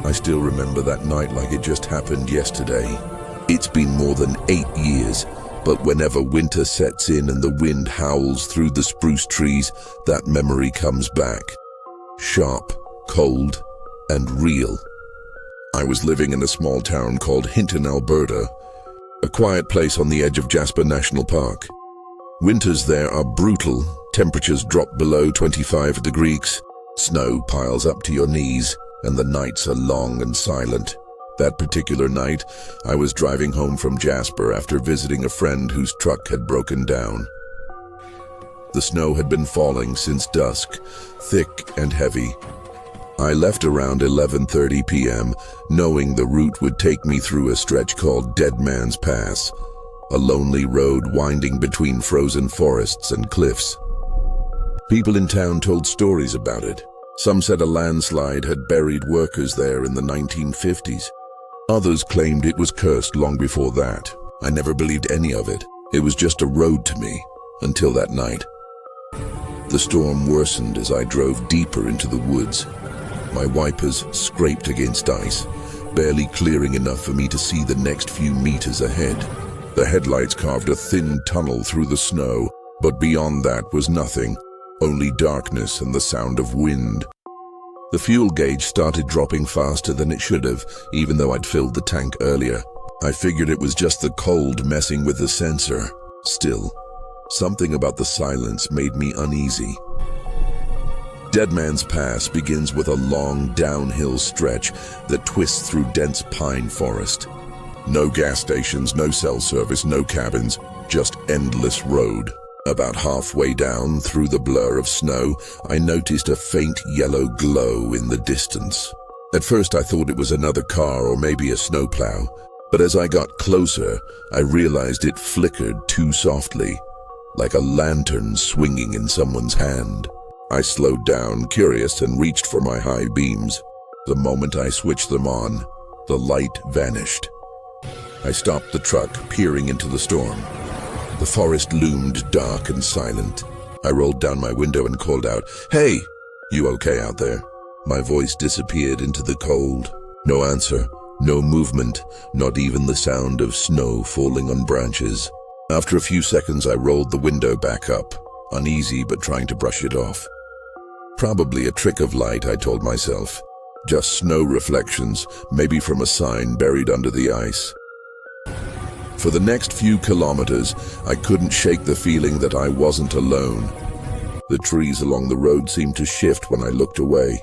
I still remember that night like it just happened yesterday. It's been more than 8 years, but whenever winter sets in and the wind howls through the spruce trees, that memory comes back. Sharp, cold, and real. I was living in a small town called Hinton, Alberta, a quiet place on the edge of Jasper National Park. Winters there are brutal. Temperatures drop below 25 degrees. Snow piles up to your knees, and the nights are long and silent. That particular night, I was driving home from Jasper after visiting a friend whose truck had broken down. The snow had been falling since dusk, thick and heavy. I left around 11:30 p.m., knowing the route would take me through a stretch called Deadman's Pass, a lonely road winding between frozen forests and cliffs. People in town told stories about it. Some said a landslide had buried workers there in the 1950s. Others claimed it was cursed long before that. I never believed any of it. It was just a road to me, until that night. The storm worsened as I drove deeper into the woods. My wipers scraped against ice, barely clearing enough for me to see the next few meters ahead. The headlights carved a thin tunnel through the snow, but beyond that was nothing, only darkness and the sound of wind. The fuel gauge started dropping faster than it should have, even though I'd filled the tank earlier. I figured it was just the cold messing with the sensor. Still, something about the silence made me uneasy. Deadman's Pass begins with a long downhill stretch that twists through dense pine forest. No gas stations, no cell service, no cabins, just endless road. About halfway down through the blur of snow, I noticed a faint yellow glow in the distance. At first I thought it was another car or maybe a snowplow, but as I got closer, I realized it flickered too softly, like a lantern swinging in someone's hand. I slowed down, curious, and reached for my high beams. The moment I switched them on, the light vanished. I stopped the truck, peering into the storm. The forest loomed dark and silent. I rolled down my window and called out, "Hey, you okay out there?" My voice disappeared into the cold. No answer, no movement, not even the sound of snow falling on branches. After a few seconds, I rolled the window back up, uneasy but trying to brush it off. Probably a trick of light, I told myself. Just snow reflections, maybe from a sign buried under the ice. For the next few kilometers, I couldn't shake the feeling that I wasn't alone. The trees along the road seemed to shift when I looked away.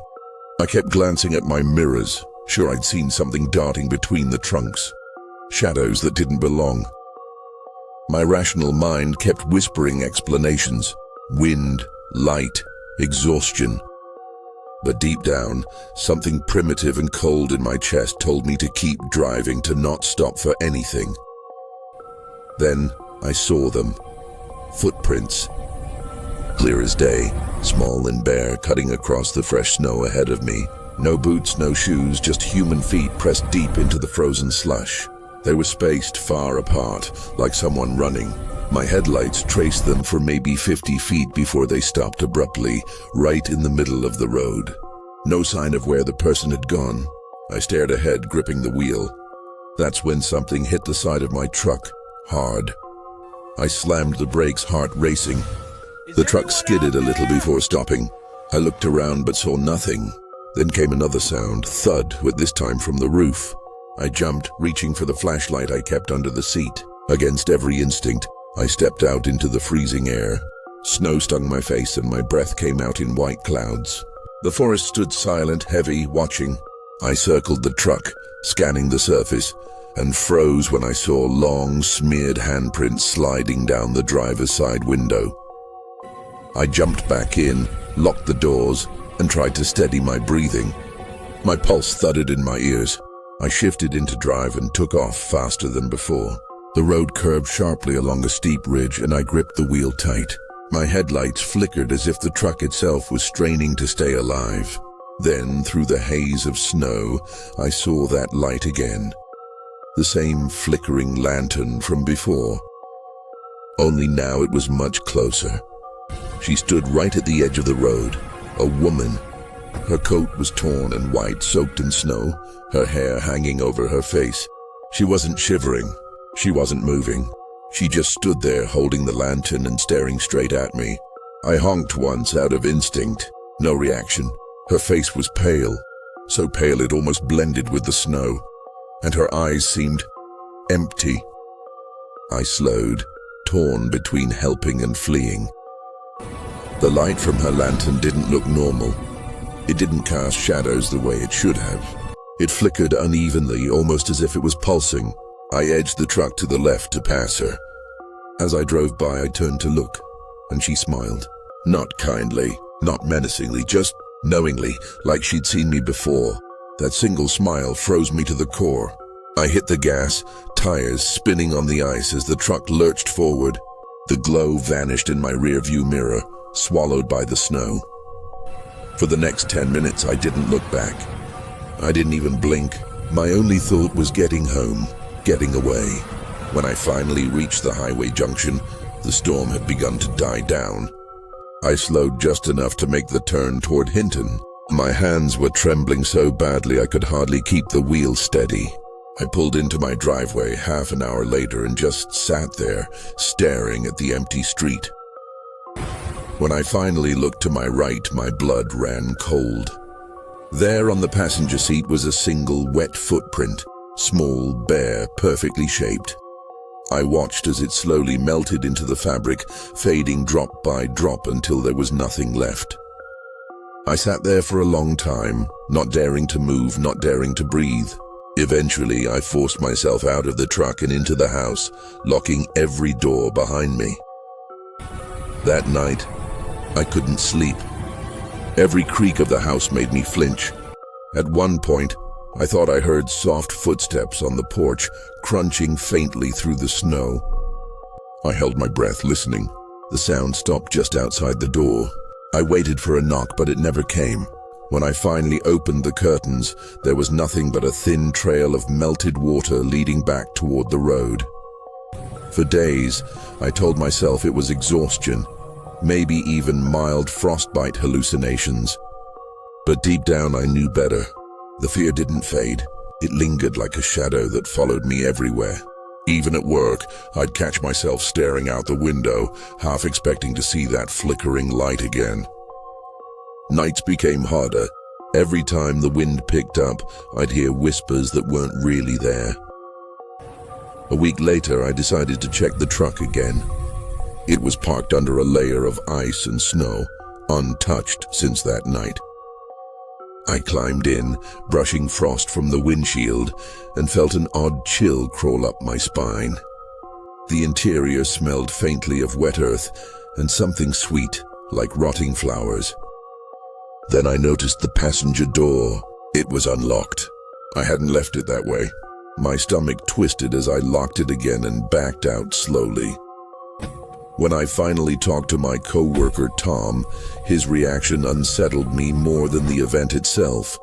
I kept glancing at my mirrors, sure I'd seen something darting between the trunks. Shadows that didn't belong. My rational mind kept whispering explanations. Wind, light, exhaustion. But deep down, something primitive and cold in my chest told me to keep driving, to not stop for anything. Then I saw them. Footprints. Clear as day, small and bare, cutting across the fresh snow ahead of me. No boots, no shoes, just human feet pressed deep into the frozen slush. They were spaced far apart, like someone running. My headlights traced them for maybe 50 feet before they stopped abruptly, right in the middle of the road. No sign of where the person had gone. I stared ahead, gripping the wheel. That's when something hit the side of my truck. Hard. I slammed the brakes, heart racing. The truck skidded a little before stopping. I looked around but saw nothing. Then came another sound, thud, with this time from the roof. I jumped, reaching for the flashlight I kept under the seat. Against every instinct, I stepped out into the freezing air. Snow stung my face and my breath came out in white clouds. The forest stood silent, heavy, watching. I circled the truck, scanning the surface, and froze when I saw long, smeared handprints sliding down the driver's side window. I jumped back in, locked the doors, and tried to steady my breathing. My pulse thudded in my ears. I shifted into drive and took off faster than before. The road curved sharply along a steep ridge and I gripped the wheel tight. My headlights flickered as if the truck itself was straining to stay alive. Then, through the haze of snow, I saw that light again. The same flickering lantern from before. Only now it was much closer. She stood right at the edge of the road, a woman, Her coat was torn and white, soaked in snow, her hair hanging over her face. She wasn't shivering. She wasn't moving. She just stood there holding the lantern and staring straight at me. I honked once out of instinct. No reaction. Her face was pale, so pale it almost blended with the snow, and her eyes seemed empty. I slowed, torn between helping and fleeing. The light from her lantern didn't look normal. It didn't cast shadows the way it should have. It flickered unevenly, almost as if it was pulsing. I edged the truck to the left to pass her. As I drove by, I turned to look, and she smiled. Not kindly, not menacingly, just knowingly, like she'd seen me before. That single smile froze me to the core. I hit the gas, tires spinning on the ice as the truck lurched forward. The glow vanished in my rearview mirror, swallowed by the snow. For the next 10 minutes, I didn't look back. I didn't even blink. My only thought was getting home, getting away. When I finally reached the highway junction, the storm had begun to die down. I slowed just enough to make the turn toward Hinton. My hands were trembling so badly I could hardly keep the wheel steady. I pulled into my driveway half an hour later and just sat there, staring at the empty street. When I finally looked to my right, my blood ran cold. There on the passenger seat was a single wet footprint, small, bare, perfectly shaped. I watched as it slowly melted into the fabric, fading drop by drop until there was nothing left. I sat there for a long time, not daring to move, not daring to breathe. Eventually, I forced myself out of the truck and into the house, locking every door behind me. That night, I couldn't sleep. Every creak of the house made me flinch. At one point, I thought I heard soft footsteps on the porch, crunching faintly through the snow. I held my breath, listening. The sound stopped just outside the door. I waited for a knock, but it never came. When I finally opened the curtains, there was nothing but a thin trail of melted water leading back toward the road. For days, I told myself it was exhaustion, maybe even mild frostbite hallucinations. But deep down I knew better. The fear didn't fade. It lingered like a shadow that followed me everywhere. Even at work, I'd catch myself staring out the window, half expecting to see that flickering light again. Nights became harder. Every time the wind picked up, I'd hear whispers that weren't really there. A week later, I decided to check the truck again. It was parked under a layer of ice and snow, untouched since that night. I climbed in, brushing frost from the windshield, and felt an odd chill crawl up my spine. The interior smelled faintly of wet earth and something sweet, like rotting flowers. Then I noticed the passenger door. It was unlocked. I hadn't left it that way. My stomach twisted as I locked it again and backed out slowly. When I finally talked to my co-worker Tom, his reaction unsettled me more than the event itself.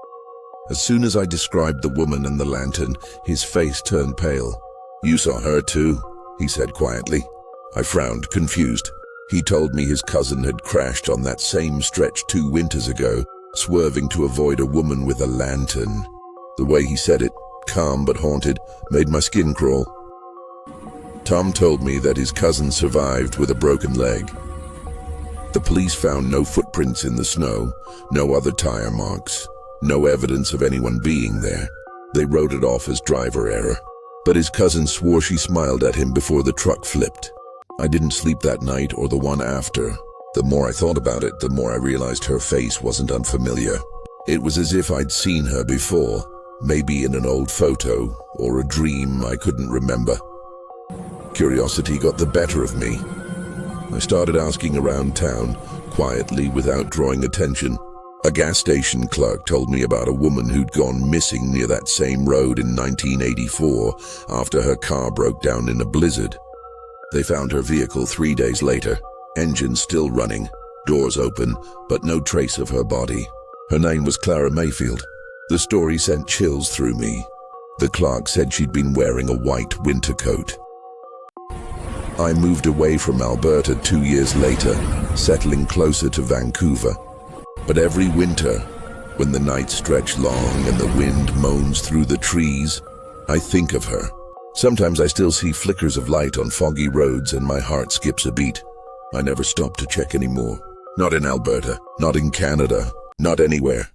As soon as I described the woman and the lantern, his face turned pale. "You saw her too?" he said quietly. I frowned, confused. He told me his cousin had crashed on that same stretch 2 winters ago, swerving to avoid a woman with a lantern. The way he said it, calm but haunted, made my skin crawl. Tom told me that his cousin survived with a broken leg. The police found no footprints in the snow, no other tire marks, no evidence of anyone being there. They wrote it off as driver error. But his cousin swore she smiled at him before the truck flipped. I didn't sleep that night or the one after. The more I thought about it, the more I realized her face wasn't unfamiliar. It was as if I'd seen her before, maybe in an old photo or a dream I couldn't remember. Curiosity got the better of me. I started asking around town, quietly without drawing attention. A gas station clerk told me about a woman who'd gone missing near that same road in 1984 after her car broke down in a blizzard. They found her vehicle 3 days later, engine still running, doors open, but no trace of her body. Her name was Clara Mayfield. The story sent chills through me. The clerk said she'd been wearing a white winter coat. I moved away from Alberta 2 years later, settling closer to Vancouver. But every winter, When the nights stretch long and the wind moans through the trees, I think of her. Sometimes I still see flickers of light on foggy roads and my heart skips a beat. I never stop to check anymore. Not in Alberta, not in Canada, not anywhere.